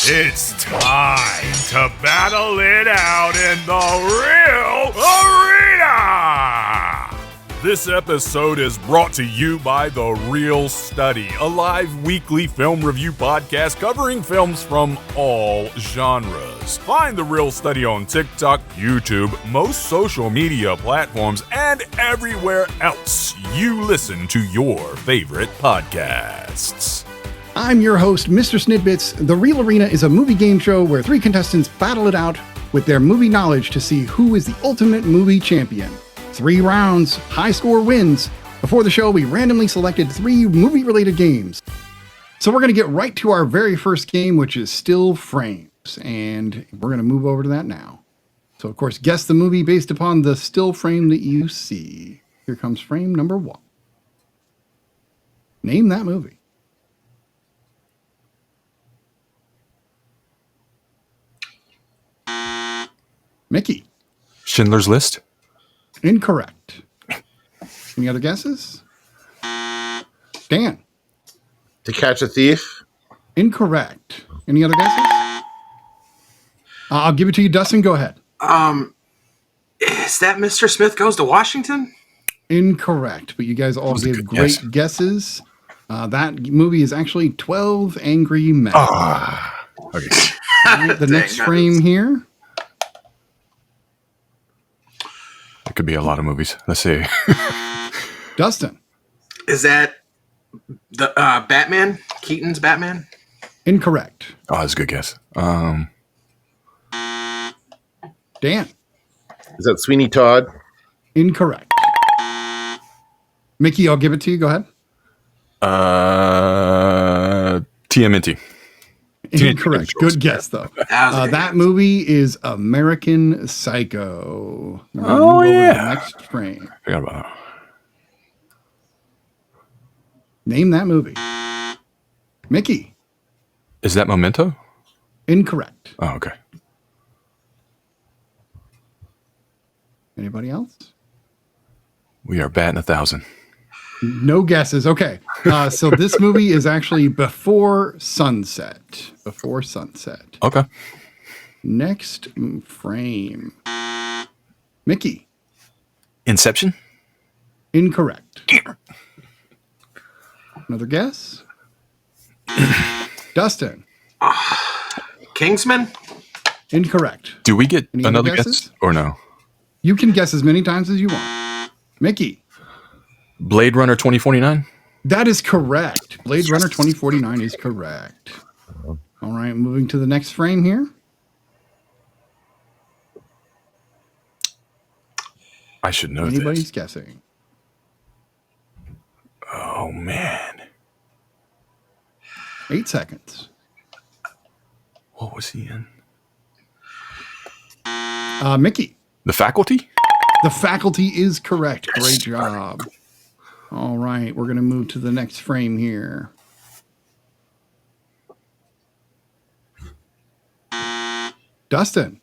It's time to battle it out in the real arena! This episode is brought to you by The Real Study, a live weekly film review podcast covering films from all genres. Find The Real Study on TikTok, YouTube, most social media platforms, and everywhere else you listen to your favorite podcasts. I'm your host, Mr. Snidbits. The Real Arena is a movie game show where 3 contestants battle it out with their movie knowledge to see who is the ultimate movie champion. 3 rounds, high score wins. Before the show, we randomly selected 3 movie-related games. So we're going to get right to our very first game, which is Still Frames. And we're going to move over to that now. So, of course, guess the movie based upon the still frame that you see. Here comes frame number 1. Name that movie. Mickey. Schindler's List. Incorrect. Any other guesses? Dan. To Catch a Thief. Incorrect. Any other guesses? I'll give it to you, Dustin. Go ahead. Is that Mr. Smith Goes to Washington? Incorrect. But you guys all gave great guesses. That movie is actually 12 Angry Men. Okay. Right, the next frame here. It could be a lot of movies. Let's see. Dustin. Is that the Batman? Keaton's Batman? Incorrect. Oh, that's a good guess. Dan. Is that Sweeney Todd? Incorrect. Mickey, I'll give it to you. Go ahead. TMNT. Incorrect. Good guess, though. That movie is American Psycho. Oh, yeah. Next frame. Forgot about that. Name that movie. Mickey. Is that Memento? Incorrect. Oh, okay. Anybody else? We are batting 1,000. No guesses. Okay. So this movie is actually Before Sunset. Before Sunset. Okay. Next frame. Mickey. Inception? Incorrect. Another guess? Dustin. Kingsman? Incorrect. Do we get Any another other guess guesses? or no? You can guess as many times as you want. Mickey. Blade Runner 2049? That is correct. Blade Runner 2049 is correct. All right, moving to the next frame here. I should know Anybody's this. guessing. Oh, man. 8 seconds. What was he in? Mickey. The Faculty? The Faculty is correct. Great job. All right, we're going to move to the next frame here. Dustin.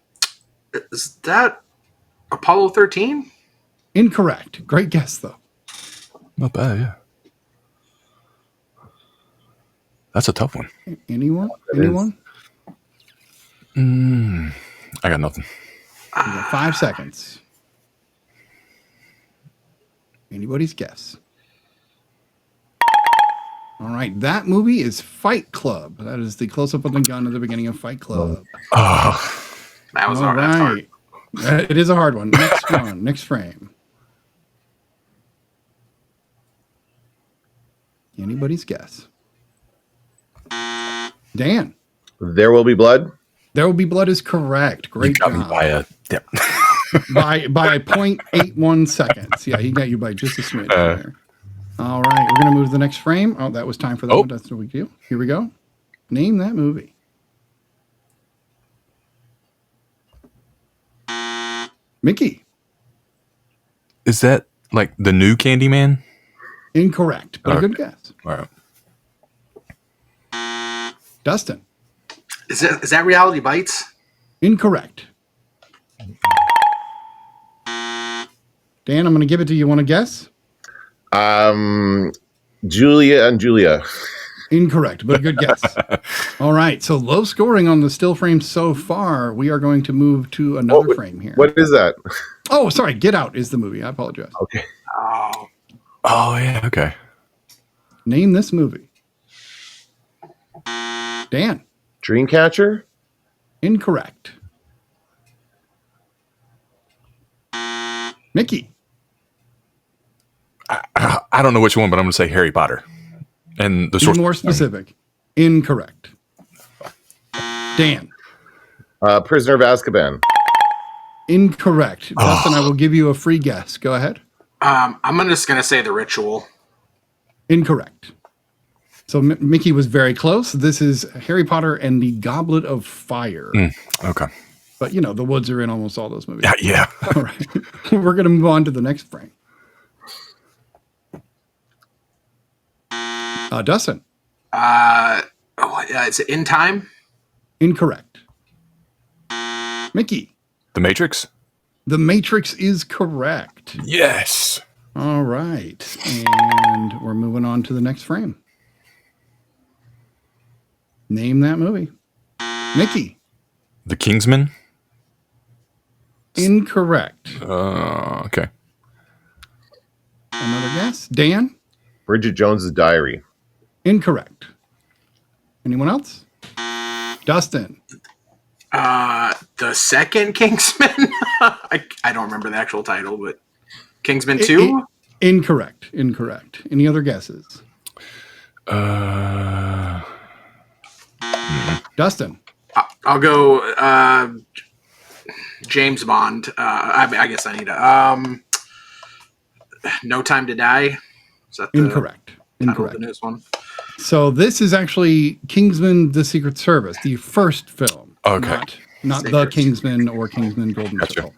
Is that Apollo 13? Incorrect. Great guess, though. Not bad, yeah. That's a tough one. Anyone? Anyone? I got nothing. You got 5 seconds. Anybody's guess. All right, that movie is Fight Club. That is the close-up of the gun at the beginning of Fight Club. Oh, That was All hard. That's hard. right. It is a hard one. Next one. Next frame. Anybody's guess. Dan. There Will Be Blood. There Will Be Blood is correct. Great you got me job. by a... Yep. by 0.81 seconds. Yeah, he got you by just a smidge there. All right, we're going to move to the next frame. Oh, that was time for that one. That's no big deal. Here we go. Name that movie. Mickey. Is that like the new Candyman? Incorrect, but a good guess. All right. Dustin. Is that Reality Bites? Incorrect. Dan, I'm going to give it to you. Want to guess? Julia and Julia. Incorrect, but a good guess. All right, so low scoring on the still frame so far. We are going to move to another frame here. What is that? Oh, sorry, Get Out is the movie. I apologize. Okay. Oh, yeah. Okay. Name this movie. Dan. Dreamcatcher? Incorrect. Mickey. I don't know which one, but I'm going to say Harry Potter. And the Be source. more specific. Incorrect. Dan. Prisoner of Azkaban. Incorrect. Dustin, I will give you a free guess. Go ahead. I'm just going to say The Ritual. Incorrect. So Mickey was very close. This is Harry Potter and the Goblet of Fire. Okay. But, you know, the woods are in almost all those movies. Yeah. All right. We're going to move on to the next frame. Dustin. It's In Time. Incorrect. Mickey. The Matrix? The Matrix is correct. Yes. All right. And we're moving on to the next frame. Name that movie. Mickey. The Kingsman? Incorrect. Okay. Another guess. Dan. Bridget Jones's Diary. Incorrect. Anyone else? Dustin. The second Kingsman. I don't remember the actual title, but Kingsman 2? Incorrect. Any other guesses? Dustin. I'll go James Bond. I guess I need a No Time to Die. Is that the Incorrect. title of the newest one? So this is actually Kingsman: The Secret Service, the first film. Okay. Not The Kingsman or Kingsman Golden Circle.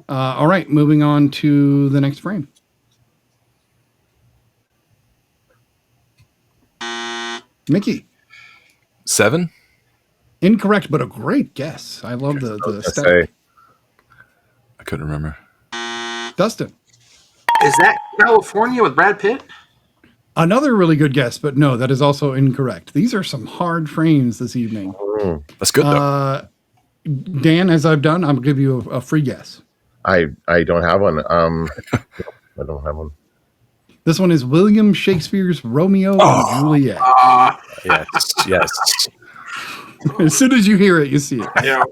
All right, moving on to the next frame. Mickey. 7? Incorrect, but a great guess. I love the step. I couldn't remember. Dustin. Is that California with Brad Pitt? Another really good guess, but no, that is also incorrect. These are some hard frames this evening. That's good, though. Dan, as I've done, I'll give you a free guess. I don't have one. I don't have one. This one is William Shakespeare's Romeo and Juliet. Yes. As soon as you hear it, you see it. Yeah.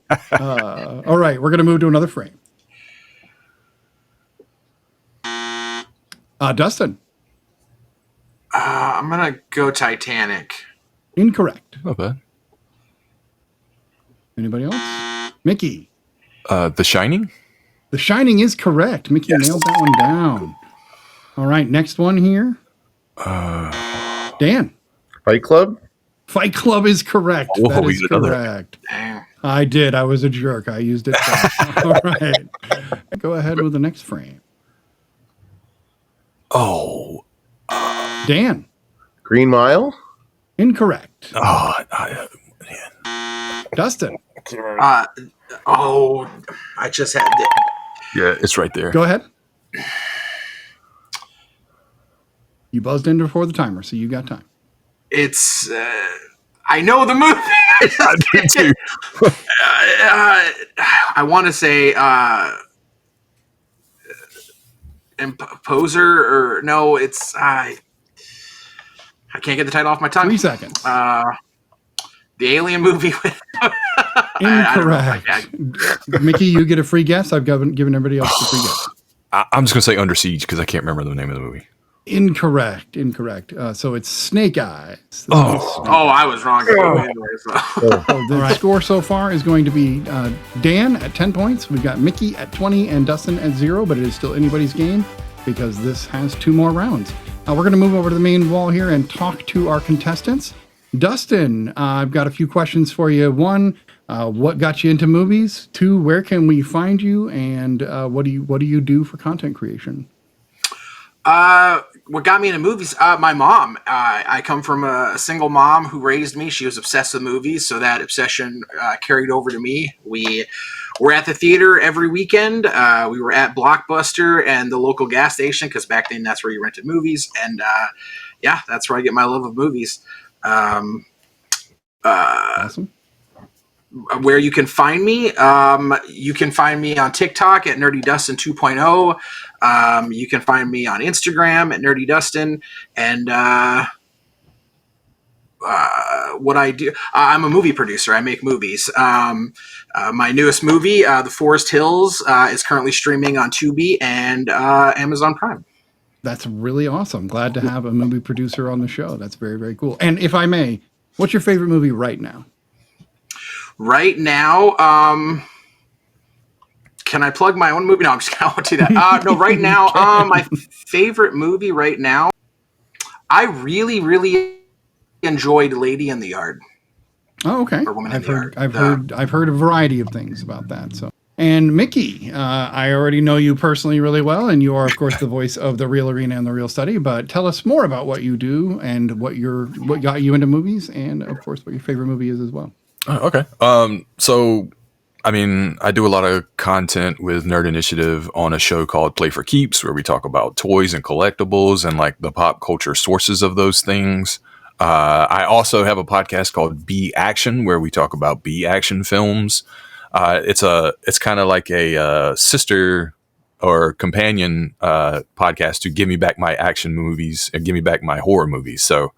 All right, we're going to move to another frame. Dustin. I'm going to go Titanic. Incorrect. Not bad. Anybody else? Mickey. The Shining? The Shining is correct. Mickey nailed that one down. All right, next one here. Dan. Fight Club? Fight Club is correct. Oh, that we is get another. correct. Damn. I did. I was a jerk. I used it twice. All right. Go ahead with the next frame. Oh. Dan. Green Mile? Incorrect. Oh, Dustin. I just had yeah, it's right there. Go ahead. You buzzed in before the timer, so you got time. It's I know the movie. I did too. I want to say Imposer, or no, it's I can't get the title off my tongue. 3 seconds. The Alien movie with Incorrect. Mickey, you get a free guess. I've given everybody else a free guess. I'm just going to say Under Siege because I can't remember the name of the movie. Incorrect. So it's Snake Eyes. I was wrong. The score so far is going to be Dan at 10 points. We've got Mickey at 20 and Dustin at 0, but it is still anybody's game because this has 2 more rounds. We're going to move over to the main wall here and talk to our contestants. Dustin, I've got a few questions for you. 1, what got you into movies? 2, where can we find you? And what do you do for content creation? What got me into movies? My mom. I come from a single mom who raised me. She was obsessed with movies, so that obsession carried over to me. We were at the theater every weekend. We were at Blockbuster and the local gas station because back then that's where you rented movies. And that's where I get my love of movies. Um, Awesome. where you can find me, you can find me on TikTok at Nerdy Dustin 2.0. You can find me on Instagram at Nerdy Dustin, and what I do, I'm a movie producer. I make movies. My newest movie, The Forest Hills, is currently streaming on Tubi and Amazon Prime. That's really awesome. Glad to have a movie producer on the show. That's very, very cool. And if I may, what's your favorite movie right now? Right now, can I plug my own movie? No, I'm just going to do that. No, right now, my favorite movie right now, I really, really enjoyed Lady in the Yard. Oh, okay. Or Woman in I've the heard, Yard. I've heard a variety of things about that. So, and Mickey, I already know you personally really well, and you are, of course, the voice of the Real Arena and the Real Study. But tell us more about what you do and what got you into movies, and of course, what your favorite movie is as well. Oh, okay. So, I mean, I do a lot of content with Nerd Initiative on a show called Play for Keeps, where we talk about toys and collectibles and like the pop culture sources of those things. I also have a podcast called B Action, where we talk about B Action films. It's kind of like a sister or companion podcast to Give Me Back My Action Movies and Give Me Back My Horror Movies. So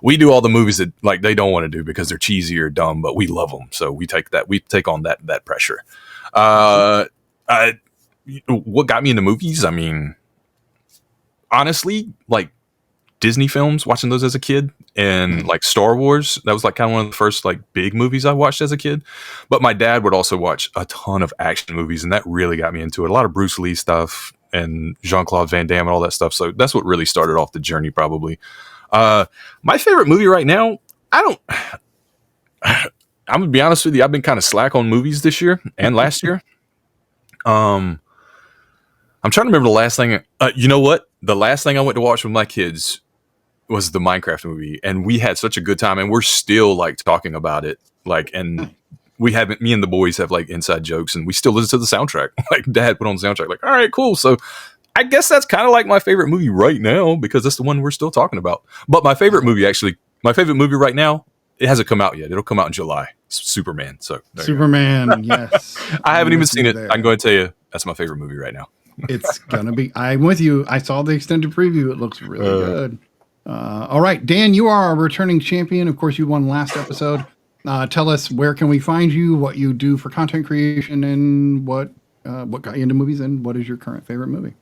we do all the movies that like they don't want to do because they're cheesy or dumb, but we love them. So we take on that pressure. What got me into movies? I mean, honestly, like Disney films, watching those as a kid, and like Star Wars. That was like kind of one of the first like big movies I watched as a kid. But my dad would also watch a ton of action movies, and that really got me into it. A lot of Bruce Lee stuff and Jean-Claude Van Damme and all that stuff. So that's what really started off the journey, probably. My favorite movie right now, I'm gonna be honest with you, I've been kind of slack on movies this year and last year. I'm trying to remember the last thing. You know what? The last thing I went to watch with my kids was the Minecraft movie, and we had such a good time, and we're still like talking about it. Like, and me and the boys have like inside jokes, and we still listen to the soundtrack. Like, Dad put on the soundtrack. Like, all right, cool. So I guess that's kind of like my favorite movie right now because that's the one we're still talking about. But my favorite movie right now, it hasn't come out yet. It'll come out in July. Superman. So Superman, yes. I haven't even seen it. There. I'm going to tell you that's my favorite movie right now. It's gonna be. I'm with you. I saw the extended preview. It looks really good. All right, Dan, you are our returning champion. Of course, you won last episode. Tell us where can we find you, what you do for content creation, and what got you into movies, and what is your current favorite movie?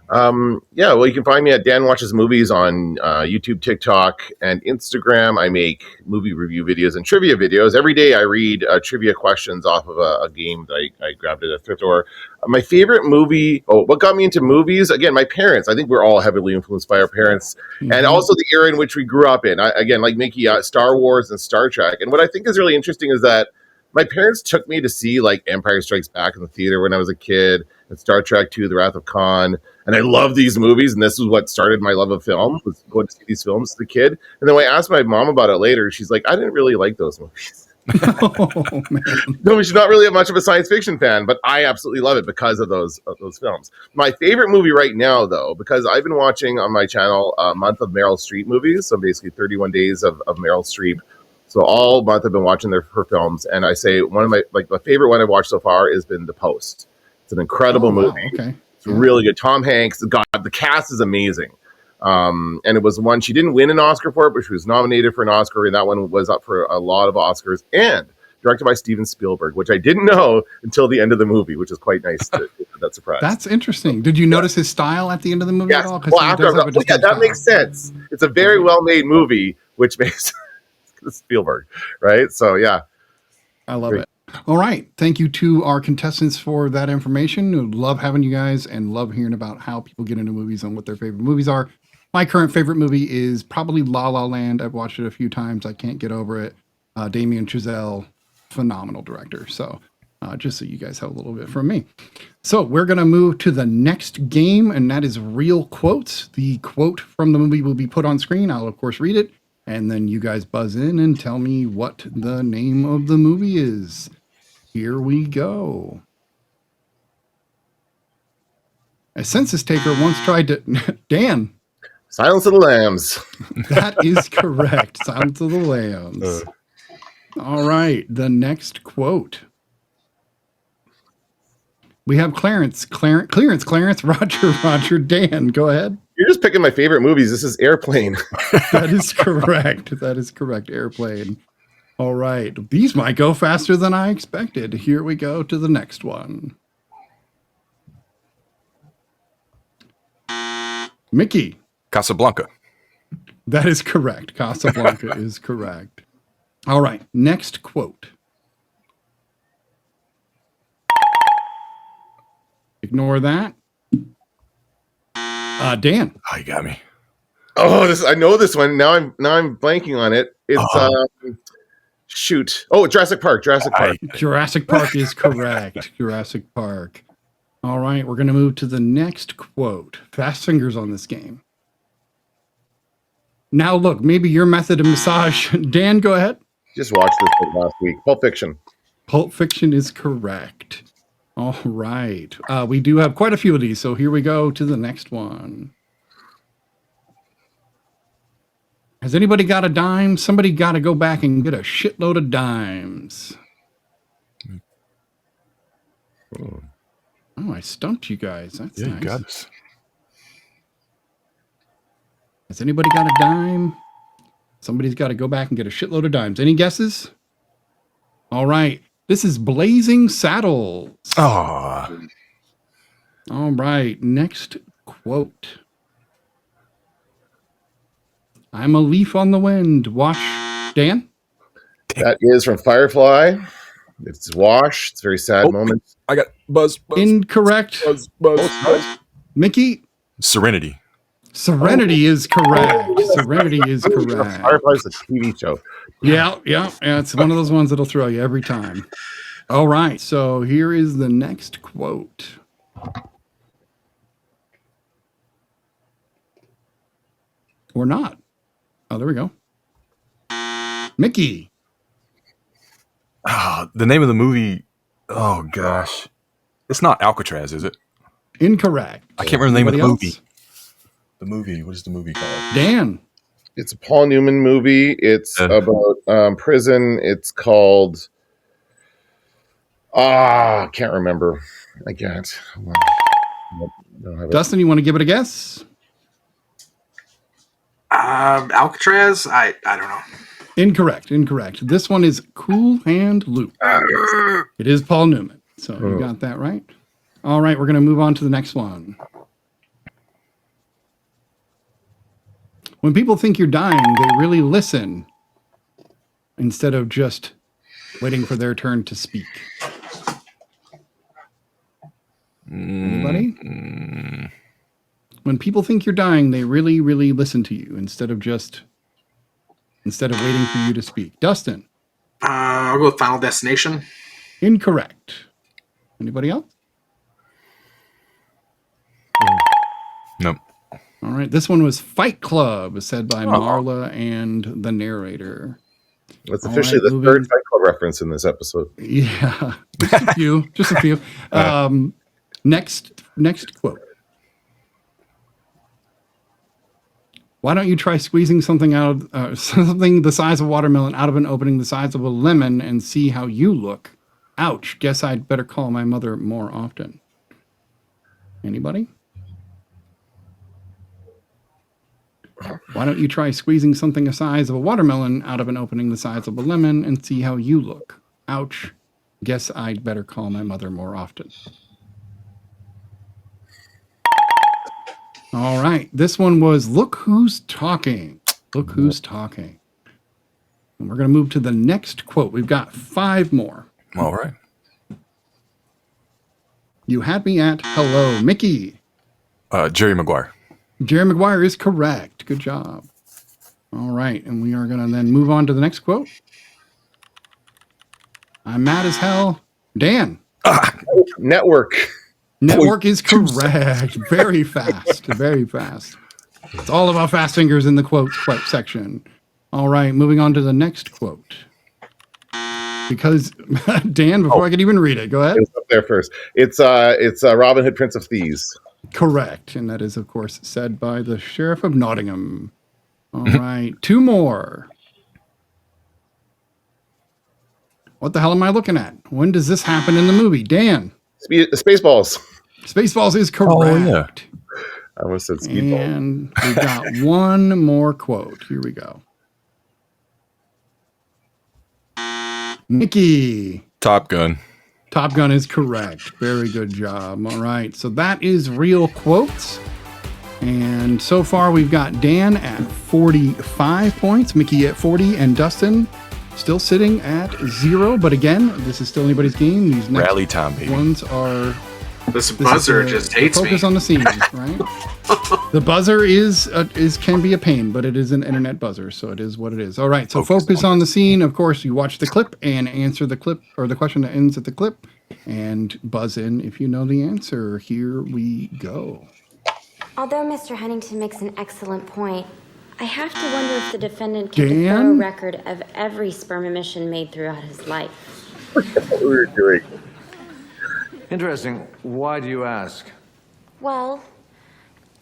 Yeah, well, you can find me at Dan Watches Movies on YouTube, TikTok, and Instagram. I make movie review videos and trivia videos. Every day I read trivia questions off of a game that I grabbed at a thrift store. My favorite movie, what got me into movies? Again, my parents. I think we're all heavily influenced by our parents. Mm-hmm. And also the era in which we grew up in. Again, like Mickey, Star Wars and Star Trek. And what I think is really interesting is that my parents took me to see like Empire Strikes Back in the theater when I was a kid, and Star Trek II, The Wrath of Khan. And I love these movies, and this is what started my love of film, was going to see these films as a kid. And then when I asked my mom about it later, she's like, I didn't really like those movies. Oh, man. No, she's not really much of a science fiction fan, but I absolutely love it because of those films. My favorite movie right now, though, because I've been watching on my channel a month of Meryl Streep movies, so basically 31 days of Meryl Streep. So all month I've been watching her films, and I say one of my favorite one I've watched so far has been The Post. It's an incredible movie. Okay. It's really good. Tom Hanks, the cast is amazing. And it was one she didn't win an Oscar for it, but she was nominated for an Oscar, and that one was up for a lot of Oscars. And directed by Steven Spielberg, which I didn't know until the end of the movie, which is quite nice to get that surprise. That's interesting. Did you notice his style at the end of the movie at all? Well, after that makes sense. It's a very well-made movie, which makes Spielberg, right? So yeah, I love it. All right, thank you to our contestants for that information. Love having you guys and love hearing about how people get into movies and what their favorite movies are. My current favorite movie is probably La La Land. I've watched it a few times. I can't get over it. Damien Chazelle, phenomenal director. So just so you guys have a little bit from me. So we're going to move to the next game, and that is Real Quotes. The quote from the movie will be put on screen. I'll, of course, read it. And then you guys buzz in and tell me what the name of the movie is. Here we go. A census taker once tried to... Dan. Silence of the Lambs. That is correct. Silence of the Lambs. All right. The next quote. We have Clarence, Roger, Dan. Go ahead. You're just picking my favorite movies. This is Airplane. That is correct. That is correct. Airplane. All right. These might go faster than I expected. Here we go to the next one. Mickey. Casablanca. That is correct. Casablanca is correct. All right. Next quote. Ignore that. Dan. Oh, you got me. Oh, I know this one. Now I'm blanking on it. It's shoot. Oh, Jurassic Park. Jurassic Park is correct. Jurassic Park. All right, we're going to move to the next quote. Fast fingers on this game. Now, look, maybe your method of massage. Dan, go ahead. Just watched this last week. Pulp Fiction. Pulp Fiction is correct. All right. We do have quite a few of these, so here we go to the next one. Has anybody got a dime? Somebody got to go back and get a shitload of dimes. Oh, I stumped you guys. That's nice. You got us. Has anybody got a dime? Somebody's got to go back and get a shitload of dimes. Any guesses? All right. This is Blazing Saddles. Oh. All right. Next quote. I'm a leaf on the wind. Wash. Dan? That is from Firefly. It's Wash. It's a very sad moment. I got Buzz. Incorrect. Buzz. Mickey? Serenity. Serenity is correct. Serenity is correct. Firefly's a TV show. Yeah. It's one of those ones that'll throw you every time. All right. So here is the next quote. Or not. Oh, there we go. Mickey. The name of the movie. Oh, gosh. It's not Alcatraz, is it? Incorrect. I can't remember the name of the Anybody movie. else? The movie. What is the movie called? Dan. It's a Paul Newman movie. It's about prison. It's called... I can't remember. I can't. Don't have it. Dustin, you want to give it a guess? Alcatraz? I don't know. Incorrect. This one is Cool Hand Luke. It is Paul Newman. So you got that right. All right, we're going to move on to the next one. When people think you're dying, they really listen instead of just waiting for their turn to speak. Anybody? When people think you're dying, they really, really listen to you instead of waiting for you to speak. Dustin? I'll go with Final Destination. Incorrect. Anybody else? Nope. All right. This one was Fight Club, said by Marla and the narrator. That's officially the third Fight Club reference in this episode. Yeah. Just a few. Next quote. Why don't you try squeezing something something the size of a watermelon out of an opening the size of a lemon and see how you look? Ouch. Guess I'd better call my mother more often. Anybody? Why don't you try squeezing something the size of a watermelon out of an opening the size of a lemon and see how you look? Ouch. Guess I'd better call my mother more often. All right. This one was Look Who's Talking. Look Who's Talking. And we're going to move to the next quote. We've got 5 more. All right. You had me at hello, Mickey. Jerry Maguire. Jerry Maguire is correct. Good job. All right. And we are going to then move on to the next quote. I'm mad as hell. Dan. Network. Network is correct. Very fast. Very fast. It's all about fast fingers in the quote section. All right. Moving on to the next quote. Because, Dan, before I could even read it, go ahead. It's up there first. It's Robin Hood, Prince of Thieves. Correct. And that is, of course, said by the Sheriff of Nottingham. All right. 2 more. What the hell am I looking at? When does this happen in the movie? Dan. Spaceballs. Spaceballs is correct. Oh, yeah. I almost said Speedball. And we got one more quote. Here we go. Mickey. Top Gun. Top Gun is correct. Very good job. All right. So that is real quotes. And so far we've got Dan at 45 points, Mickey at 40, and Dustin still sitting at 0. But again, this is still anybody's game. These next Rally time, baby. ones are... This buzzer just hates me. Focus on the scene, right? The buzzer can be a pain, but it is an internet buzzer, so it is what it is. All right, so focus on the scene. Of course, you watch the clip and answer the clip or the question that ends at the clip, and buzz in if you know the answer. Here we go. Although Mr. Huntington makes an excellent point, I have to wonder if the defendant kept a Dan? thorough record of every sperm emission made throughout his life. What we were doing. Interesting. Why do you ask? Well,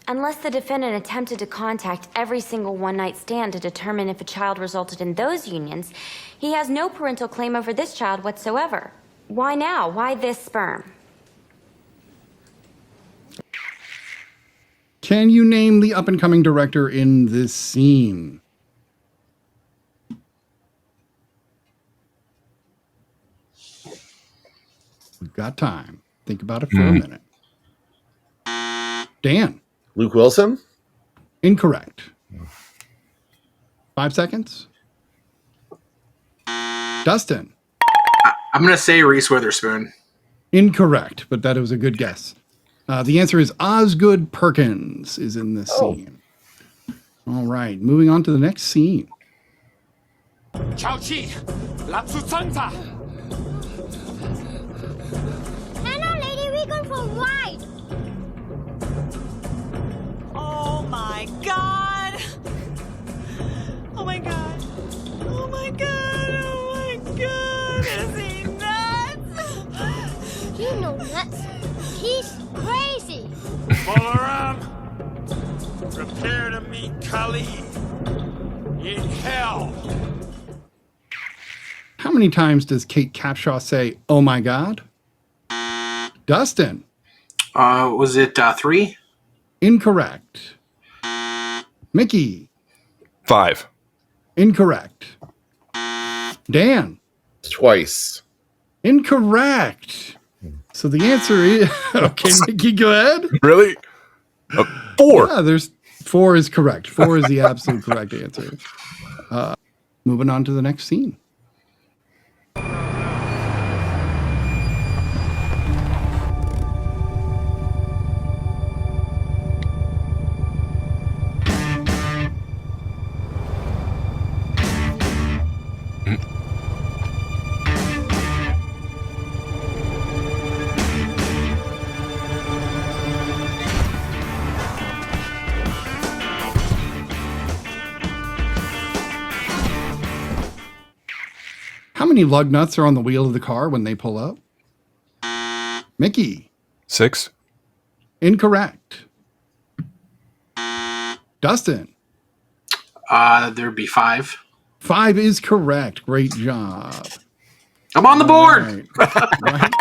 unless the defendant attempted to contact every single one-night stand to determine if a child resulted in those unions, he has no parental claim over this child whatsoever. Why now? Why this sperm? Can you name the up-and-coming director in this scene? We've got time. Think about it for a minute. Dan. Luke Wilson? Incorrect. 5 seconds. Dustin. I'm going to say Reese Witherspoon. Incorrect, but that was a good guess. The answer is Osgood Perkins is in this scene. All right, moving on to the next scene. Hello, lady. We're going for a ride. Oh my god! Oh my god! Oh my god! Oh my god! Is he nuts? You know nuts. He's crazy. All around. Prepare to meet Kali in hell. How many times does Kate Capshaw say, "Oh my God"? Dustin. Was it 3? Incorrect. Mickey. 5. Incorrect. Dan. Twice. Incorrect. So the answer is okay. Mickey, go ahead. Really? 4. Yeah, there's 4 is correct. 4 is the absolute correct answer. Moving on to the next scene. How many lug nuts are on the wheel of the car when they pull up? Mickey. 6. Incorrect. Dustin. There'd be 5. 5 is correct. Great job. I'm on the board. Right.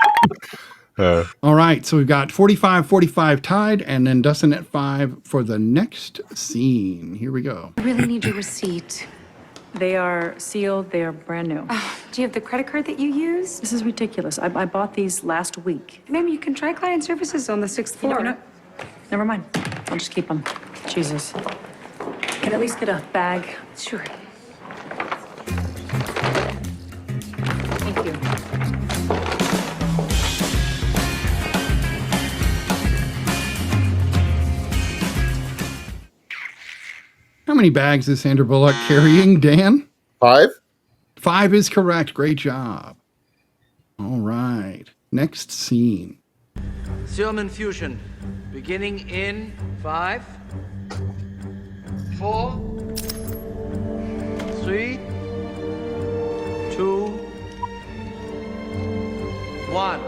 All right. So we've got 45-45 tied, and then Dustin at 5 for the next scene. Here we go. I really need your receipt. They are sealed. They are brand new. Do you have the credit card that you use? This is ridiculous. I bought these last week. Maybe you can try client services on the 6th You floor. know, never mind. I'll just keep them. Jesus. Can I at least get a bag? Sure. Thank you. How many bags is Sandra Bullock carrying, Dan? 5. 5 is correct. Great job. All right. Next scene. Serum infusion beginning in 5, 4, 3, 2, 1.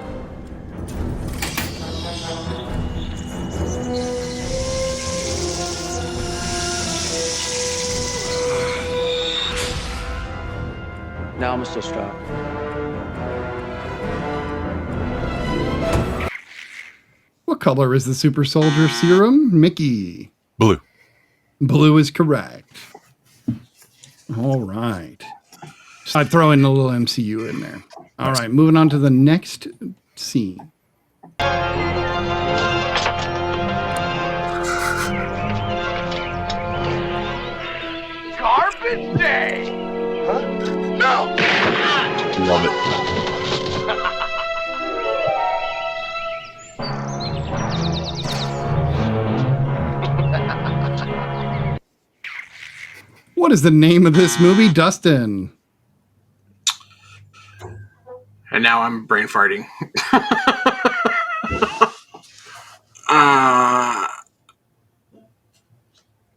Now, Mr. Stark. What color is the super soldier serum? Mickey. Blue. Blue is correct. All right. So I throw in a little MCU in there. All right, moving on to the next scene. Garbage day! Huh? No! Love it. What is the name of this movie, Dustin? And now I'm brain farting.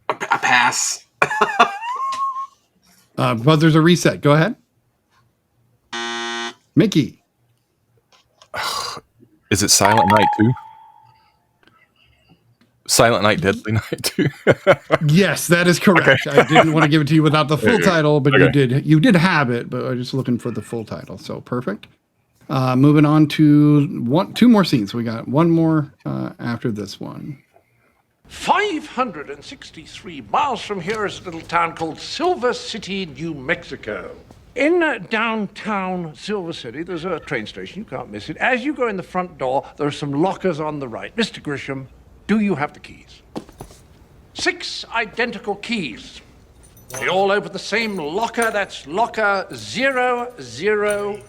A pass. Buzzers are reset. Go ahead. Mickey. Is it Silent Night 2? Silent Night, Deadly Night 2? Yes, that is correct. Okay. I didn't want to give it to you without the full Okay. title, but Okay. you did have it, but I was just looking for the full title. So perfect. Moving on to two more scenes. We got one more after this one. 563 miles from here is a little town called Silver City, New Mexico. In downtown Silver City, there's a train station. You can't miss it. As you go in the front door, there are some lockers on the right. Mr. Grisham, do you have the keys? 6 identical keys. They all open the same locker. That's locker 001.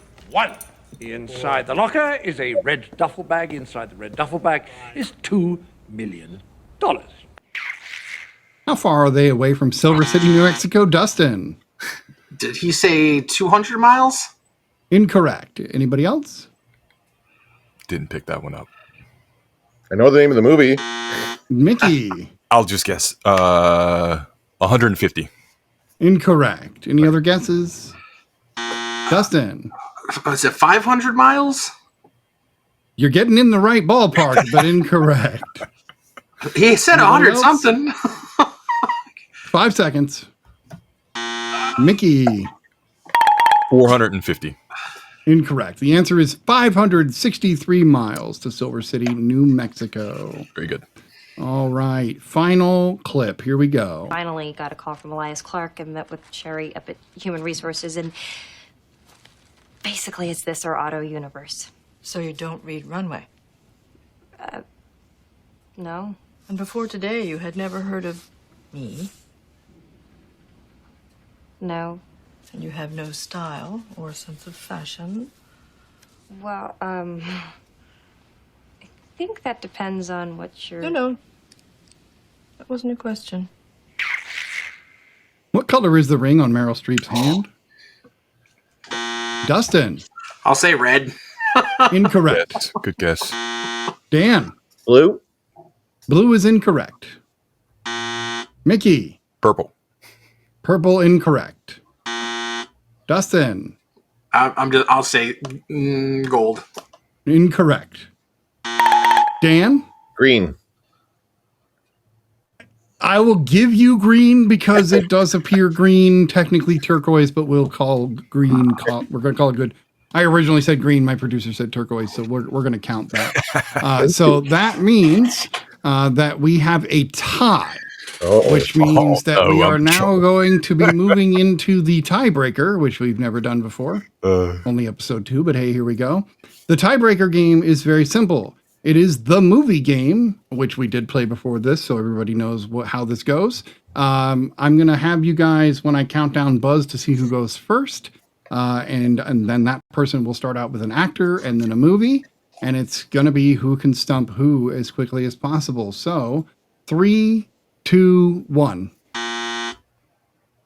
Inside the locker is a red duffel bag. Inside the red duffel bag is $2 million. How far are they away from Silver City, New Mexico, Dustin? Did he say 200 miles? Incorrect. Anybody else? Didn't pick that one up. I know the name of the movie. Mickey. I'll just guess. 150. Incorrect. Any other guesses? Dustin. Is it 500 miles? You're getting in the right ballpark, but incorrect. He said 100 something. 5 seconds. Mickey. 450. Incorrect. The answer is 563 miles to Silver City, New Mexico. Very good. All right. Final clip. Here we go. Finally got a call from Elias Clark and met with Sherry up at Human Resources, and basically it's this or Auto Universe. So you don't read Runway? No. And before today, you had never heard of me? No. And you have no style or sense of fashion? Well, I think that depends on what you're... No. That wasn't a question. What color is the ring on Meryl Streep's hand? Dustin. I'll say red. Incorrect. Yes, good guess. Dan. Blue. Blue is incorrect. Mickey. Purple. Purple incorrect. Dustin. I'll say gold. Incorrect. Dan. Green. I will give you green because it does appear green, technically turquoise, but we'll call green. We're going to call it good. I originally said green. My producer said turquoise, so we're going to count that. So that means that we have a tie, which means that we are now going to be moving into the tiebreaker, which we've never done before. Only episode 2, but hey, here we go. The tiebreaker game is very simple. It is the movie game, which we did play before this, so everybody knows how this goes. I'm going to have you guys, when I count down, buzz to see who goes first. And then that person will start out with an actor and then a movie. And it's going to be who can stump who as quickly as possible. So 3, 2, 1.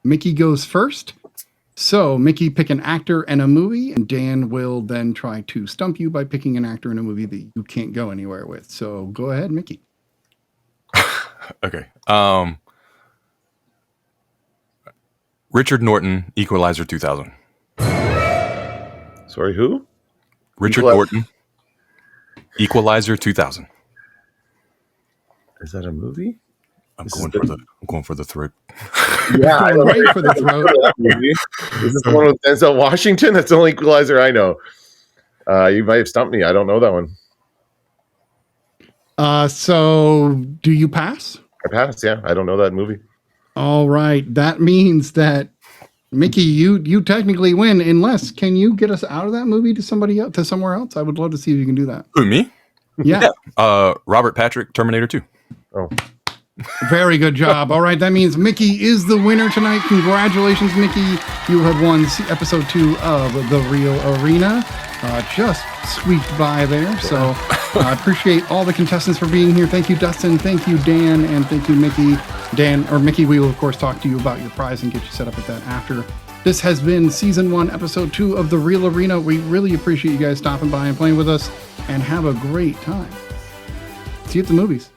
Mickey goes first. So Mickey, pick an actor and a movie, and Dan will then try to stump you by picking an actor and a movie that you can't go anywhere with. So go ahead, Mickey. Okay. Richard Norton, Equalizer 2000. Sorry, who? Richard Norton, Equalizer 2000. Is that a movie? I'm going for the throat. Yeah, I don't right for the throat. Is this the one with Denzel Washington? That's the only Equalizer I know. You might have stumped me. I don't know that one. So do you pass? I passed. Yeah, I don't know that movie. All right. That means that Mickey, you technically win. Unless, can you get us out of that movie to somebody else, to somewhere else? I would love to see if you can do that. Who, me? Yeah. Robert Patrick, Terminator 2. Oh. Very good job. All right, that means Mickey is the winner tonight. Congratulations, Mickey. You have won episode 2 of The Real Arena. Just squeaked by there. So I appreciate all the contestants for being here. Thank you, Dustin. Thank you, Dan. And thank you, Mickey. Mickey, we will, of course, talk to you about your prize and get you set up with that after. This has been Season 1, Episode 2 of The Real Arena. We really appreciate you guys stopping by and playing with us. And have a great time. See you at the movies.